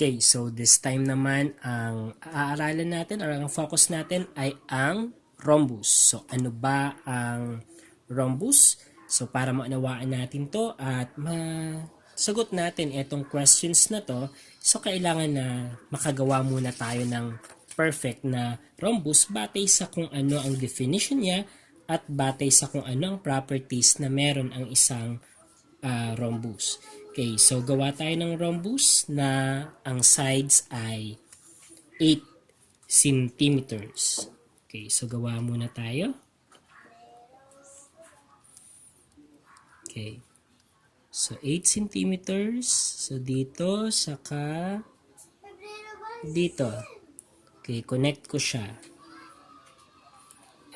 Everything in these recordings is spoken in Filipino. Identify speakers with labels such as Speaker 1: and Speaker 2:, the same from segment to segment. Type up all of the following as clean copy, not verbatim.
Speaker 1: Okay, so this time naman ang aaralan natin or ang focus natin ay ang rhombus. So ano ba ang rhombus? So para maunawaan natin to at masagot natin itong questions na to, so kailangan na makagawa muna tayo ng perfect na rhombus batay sa kung ano ang definition niya at batay sa kung ano ang properties na meron ang isang rhombus. Okay, so gawa tayo ng rhombus na ang sides ay 8 centimeters. Okay, so gawa muna tayo. Okay. So 8 centimeters. So dito, saka dito. Okay, connect ko siya.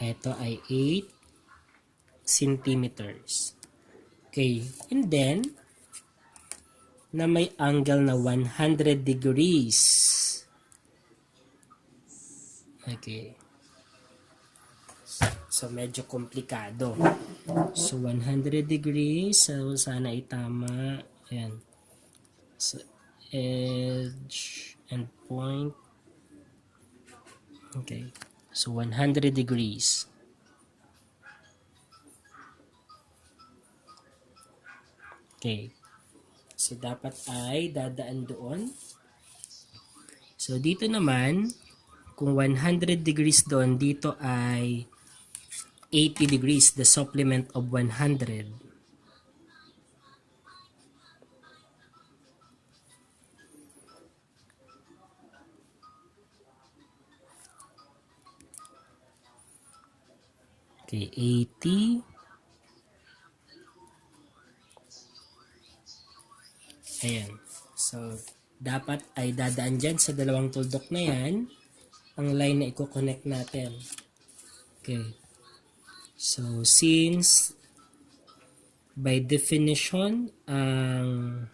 Speaker 1: Ito ay 8 centimeters. Okay, and then na may angle na 100 degrees. Okay. So, medyo komplikado. So, 100 degrees. So, sana itama. Ayan. So, edge and point. Okay. So, 100 degrees. Okay. So, dapat ay dadaan doon. So, dito naman, kung 100 degrees doon, dito ay 80 degrees, the supplement of 100. Okay, 80. Ayan. So, dapat ay dadaan dyan sa dalawang tuldok na yan ang line na i-connect natin. Okay. So, since by definition, ang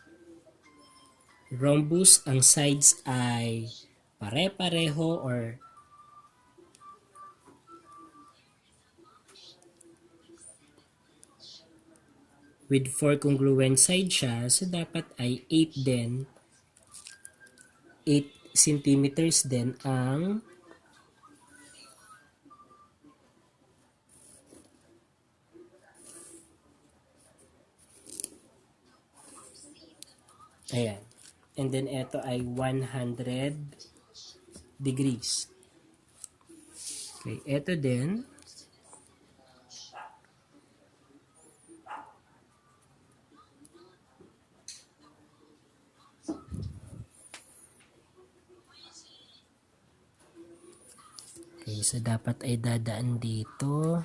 Speaker 1: rhombus, ang sides ay pare-pareho or with 4 congruent side siya, so dapat ay 8 din. 8 centimeters din ang ayan. And then ito ay 100 degrees. Okay, ito din okay, so dapat ay dadaan dito.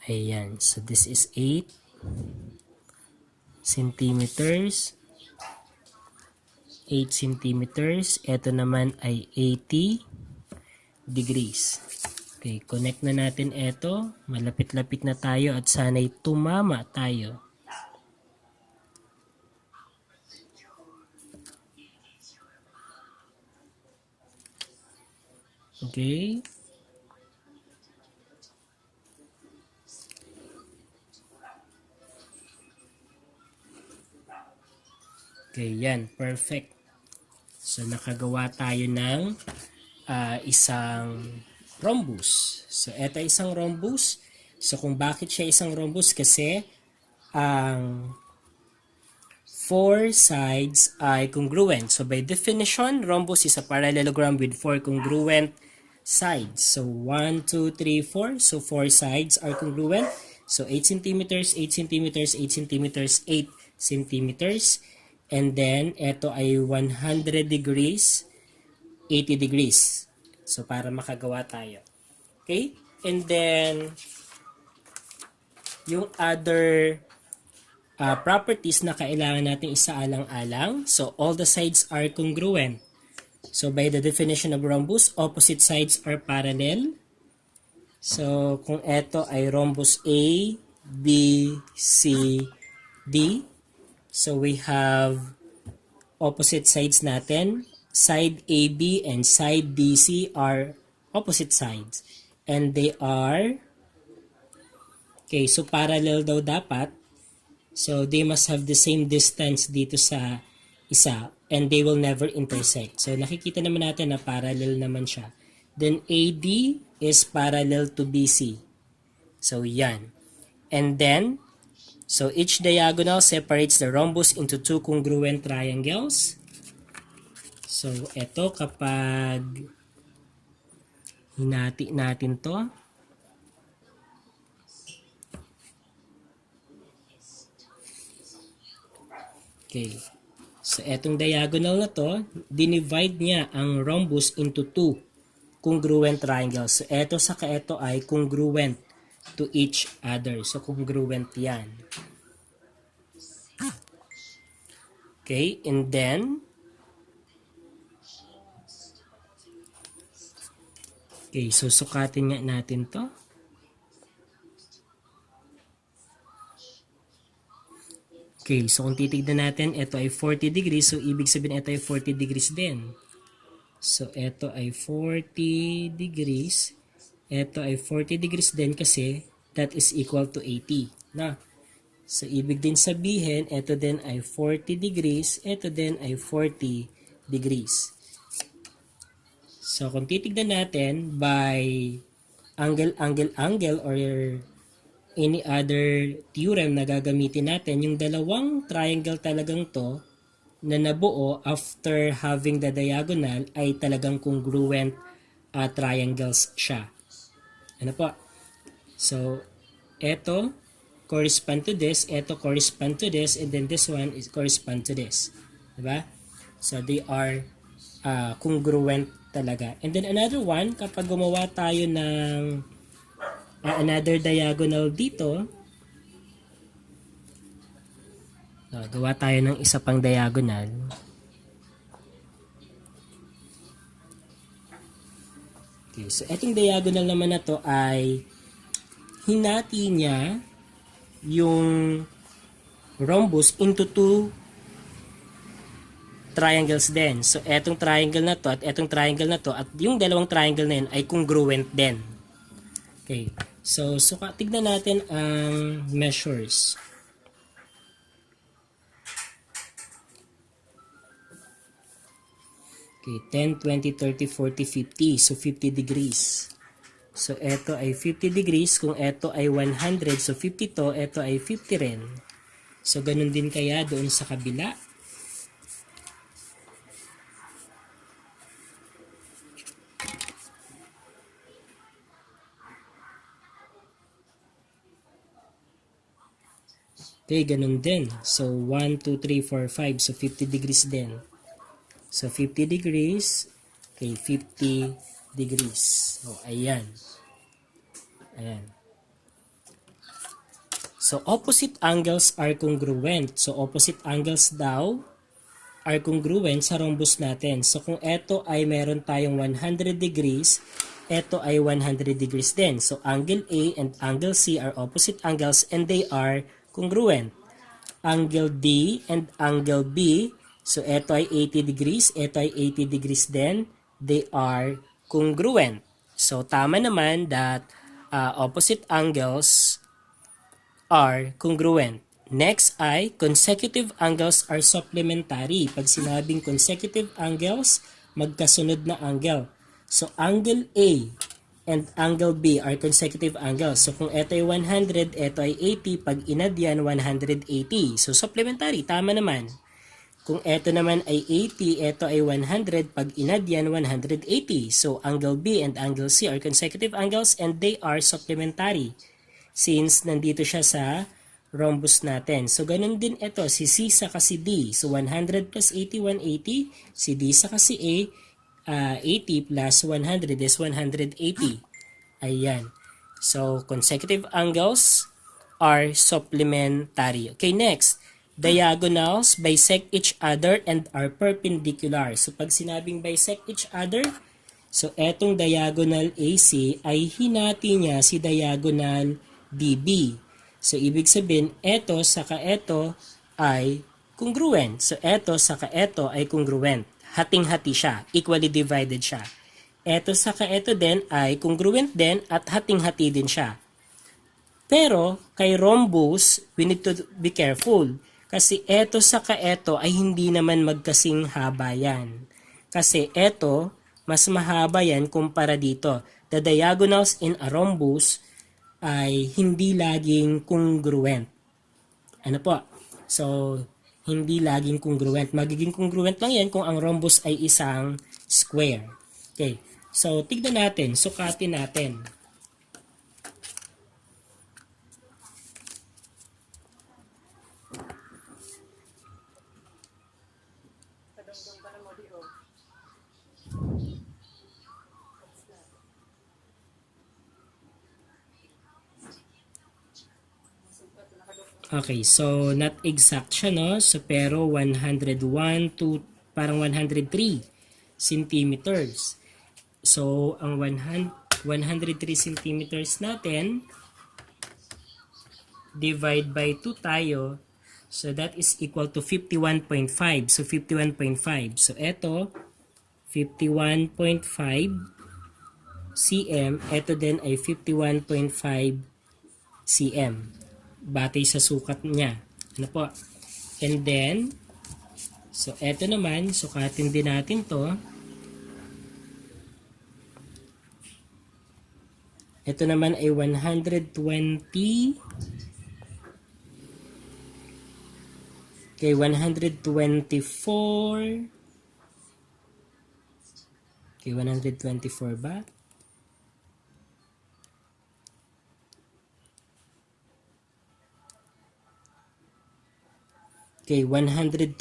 Speaker 1: Ayan, so this is 8 centimeters. 8 centimeters. Ito naman ay 80 degrees. Okay, connect na natin ito. Malapit-lapit na tayo at sana'y tumama tayo. Okay. Okay, yan. Perfect. So, nakagawa tayo ng isang rhombus. So, eto isang rhombus. So, kung bakit siya isang rhombus? Kasi, ang 4 sides ay congruent. So, by definition, rhombus is a parallelogram with 4 congruent sides. So, 1, 2, 3, 4. So, 4 sides are congruent. So, 8 centimeters, 8 centimeters, 8 centimeters, 8 centimeters. And then, ito ay 100 degrees, 80 degrees. So, para makagawa tayo. Okay? And then, yung other properties na kailangan natin isaalang-alang. So, all the sides are congruent. So, by the definition of rhombus, opposite sides are parallel. So, kung ito ay rhombus A, B, C, D. So, we have opposite sides natin. Side AB and side DC are opposite sides. And they are Okay, so parallel daw dapat. So they must have the same distance dito sa isa and they will never intersect. So nakikita naman natin na parallel naman siya. Then AD is parallel to BC. So yan. And then, so each diagonal separates the rhombus into two congruent triangles. So ito kapag hinati natin to, okay. So, etong diagonal na to, dinivide niya ang rhombus into two congruent triangles. So, eto saka eto ay congruent to each other. So, congruent yan. Okay, and then, okay, so sukatin nga natin to. Okay, so kung titignan natin, ito ay 40 degrees. So, ibig sabihin ito ay 40 degrees din. So, ito ay 40 degrees. Ito ay 40 degrees din kasi that is equal to 80. Na? So, ibig din sabihin, ito din ay 40 degrees. Ito din ay 40 degrees. So, kung titignan natin by angle or any other theorem na gagamitin natin, yung dalawang triangle talagang to na nabuo after having the diagonal ay talagang congruent triangles siya. Ano po? So, eto correspond to this, eto correspond to this, and then this one is correspond to this. Diba? So, they are congruent talaga. And then another one, kapag gumawa tayo ng another diagonal dito, gawa tayo ng isa pang diagonal. Okay, so etong diagonal naman na to ay hinati niya yung rhombus into two triangles din. So etong triangle na to at etong triangle na to at yung dalawang triangle na yun ay congruent din. Okay. So, tignan natin ang measures. Okay, 10, 20, 30, 40, 50. So, 50 degrees. So, ito ay 50 degrees. Kung ito ay 100, so 50 to, ito ay 50 rin. So, ganun din kaya doon sa kabila. Okay, ganun din. So, 1, 2, 3, 4, 5. So, 50 degrees din. So, 50 degrees. Okay, 50 degrees. So, ayan. Ayan. So, opposite angles are congruent. So, opposite angles daw are congruent sa rhombus natin. So, kung ito ay meron tayong 100 degrees, ito ay 100 degrees din. So, angle A and angle C are opposite angles and they are congruent. Angle D and angle B, so ito ay 80 degrees, ito ay 80 degrees din, they are congruent. So tama naman that opposite angles are congruent. Next ay consecutive angles are supplementary. Pag sinabing consecutive angles, magkasunod na angle. So angle A and angle B are consecutive angles. So kung ito ay 100, ito ay 80, pag inad yan, 180. So supplementary, tama naman. Kung ito naman ay 80, ito ay 100, pag inad yan, 180. So angle B and angle C are consecutive angles and they are supplementary. Since nandito siya sa rhombus natin. So ganun din ito, si C saka si D. So 100 plus 80, 180. Si D saka si A, 80 plus 100 is 180. Ayan. So, consecutive angles are supplementary. Okay, next. Diagonals bisect each other and are perpendicular. So, pag sinabing bisect each other, so etong diagonal AC ay hinati niya si diagonal DB. So, ibig sabihin, eto saka eto ay congruent. So, eto saka eto ay congruent. Hating-hati siya. Equally divided siya. Eto saka eto din ay congruent din at hating-hati din siya. Pero kay rhombus, we need to be careful. Kasi eto saka eto ay hindi naman magkasing haba yan. Kasi eto, mas mahaba yan kumpara dito. The diagonals in a rhombus ay hindi laging congruent. Ano po? So, hindi laging congruent. Magiging congruent lang yan kung ang rhombus ay isang square. Okay. So, tignan natin. Sukatin natin. Okay, so not exact siya, no? So, pero 101 to parang 103 centimeters. So, ang 103 centimeters natin, divide by 2 tayo. So, that is equal to 51.5. So, 51.5. So, eto, 51.5 cm. Eto din ay 51.5 cm. Batay sa sukat niya. Ano po? And then, so eto naman, sukatin din natin to. Ito naman ay 120. Okay, 124. Okay, 124 ba? Okay, 122.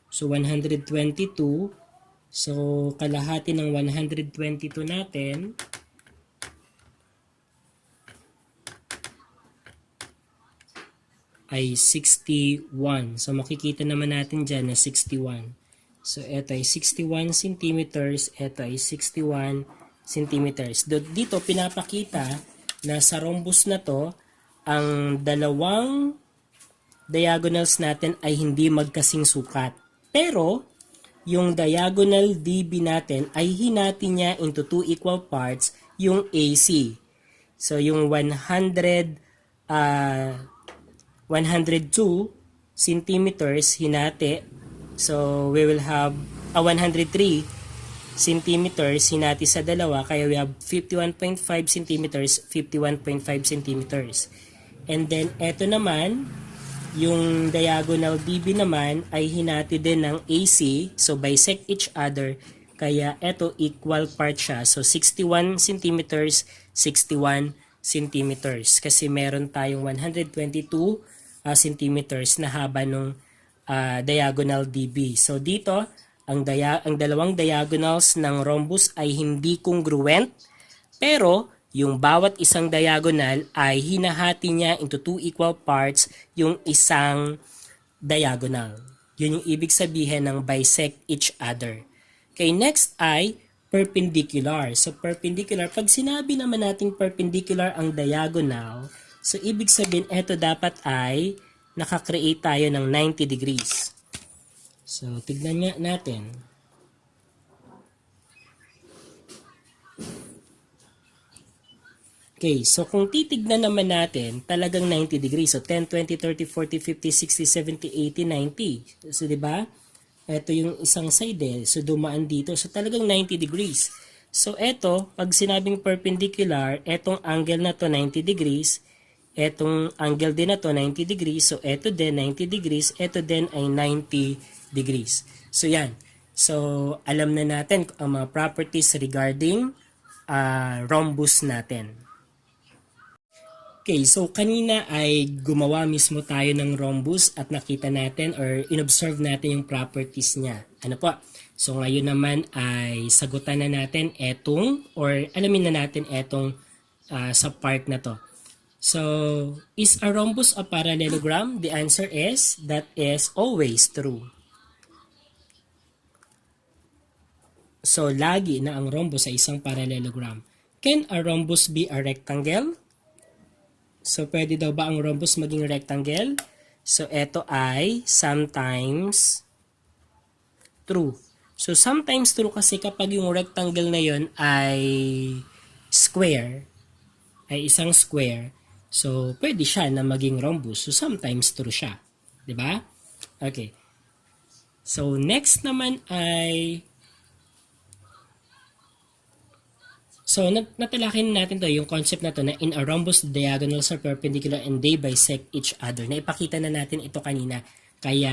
Speaker 1: So, 122. So, kalahati ng 122 natin ay 61. So, makikita naman natin dyan na 61. So, ito ay 61 centimeters. Ito ay 61 centimeters. Dito, pinapakita na sa rhombus na to, ang dalawang diagonals natin ay hindi magkasing sukat. Pero, yung diagonal DB natin ay hinati niya into two equal parts yung AC. So, yung 102 centimeters hinati. So, we will have 103 centimeters hinati sa dalawa. Kaya we have 51.5 centimeters, 51.5 centimeters. And then, eto naman, yung diagonal DB naman ay hinati din ng AC. So, bisect each other. Kaya, eto equal part siya. So, 61 centimeters, 61 centimeters. Kasi meron tayong 122 centimeters na haba ng diagonal DB. So, dito, ang dalawang diagonals ng rhombus ay hindi congruent. Pero, yung bawat isang diagonal ay hinahati niya into two equal parts yung isang diagonal. Yun yung ibig sabihin ng bisect each other. Okay, next ay perpendicular. So, perpendicular, pag sinabi naman natin perpendicular ang diagonal, so ibig sabihin ito dapat ay nakakreate tayo ng 90 degrees. So, tignan nga natin. Okay, so kung titignan naman natin, talagang 90 degrees. So, 10, 20, 30, 40, 50, 60, 70, 80, 90. So, di ba? Ito yung isang side eh. So, dumaan dito. So, talagang 90 degrees. So, ito, pag sinabing perpendicular, etong angle na to 90 degrees. Etong angle din na to 90 degrees. So, ito din 90 degrees. Ito din ay 90 degrees. So, yan. So, alam na natin ang mga properties regarding rhombus natin. Okay, so kanina ay gumawa mismo tayo ng rhombus at nakita natin or inobserve natin yung properties niya. Ano po? So ngayon naman ay sagutan na natin etong or alamin na natin etong sa part na to. So, is a rhombus a parallelogram? The answer is that is always true. So, lagi na ang rhombus ay isang parallelogram. Can a rhombus be a rectangle? So, pwede daw ba ang rhombus maging rectangle? So, ito ay sometimes true. So, sometimes true kasi kapag yung rectangle na yon ay square, ay isang square, so pwede siya na maging rhombus. So sometimes true siya. 'Di ba? Okay. So next naman ay natalakin natin to yung concept na to na in a rhombus, the diagonals are perpendicular and they bisect each other. Naipakita na natin ito kanina. Kaya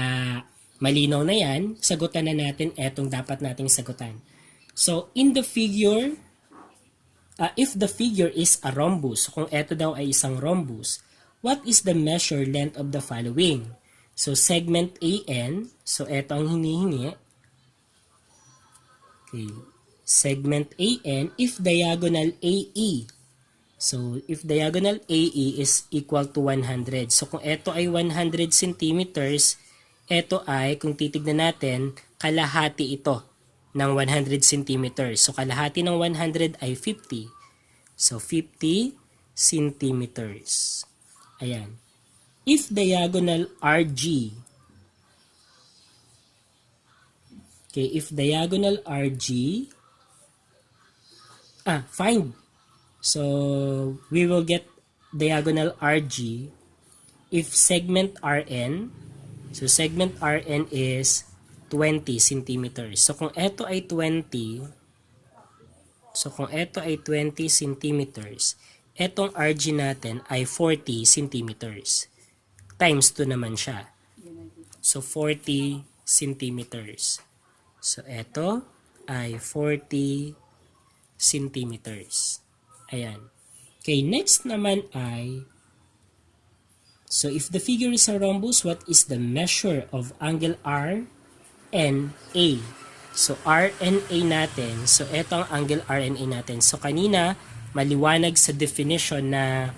Speaker 1: malinaw na yan. Sagutan na natin etong dapat nating sagutan. So in the figure, if the figure is a rhombus, kung ito daw ay isang rhombus, what is the measure length of the following? So segment AN, so ito ang hinihingi. Okay. Segment AN if diagonal AE. So, if diagonal AE is equal to 100. So, kung ito ay 100 centimeters, ito ay, kung titignan natin, kalahati ito ng 100 centimeters. So, kalahati ng 100 ay 50. So, 50 centimeters. Ayan. If diagonal RG, okay, if diagonal RG, find. So, we will get diagonal RG if segment RN, so segment RN is 20 centimeters. So, kung ito ay 20 centimeters, etong RG natin ay 40 centimeters. Times 2 naman siya. So, 40 centimeters. So, ito ay 40 centimeters. Ayan. Okay, next naman ay, so if the figure is a rhombus, what is the measure of angle RNA? So, RNA natin, so ito ang angle RNA natin. So, kanina, maliwanag sa definition na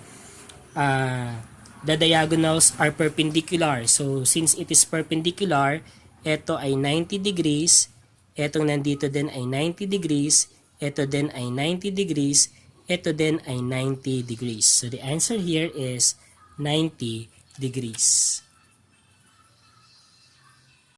Speaker 1: the diagonals are perpendicular. So, since it is perpendicular, ito ay 90 degrees, etong nandito din ay 90 degrees, ito din ay 90 degrees, ito din ay 90 degrees. So, the answer here is 90 degrees.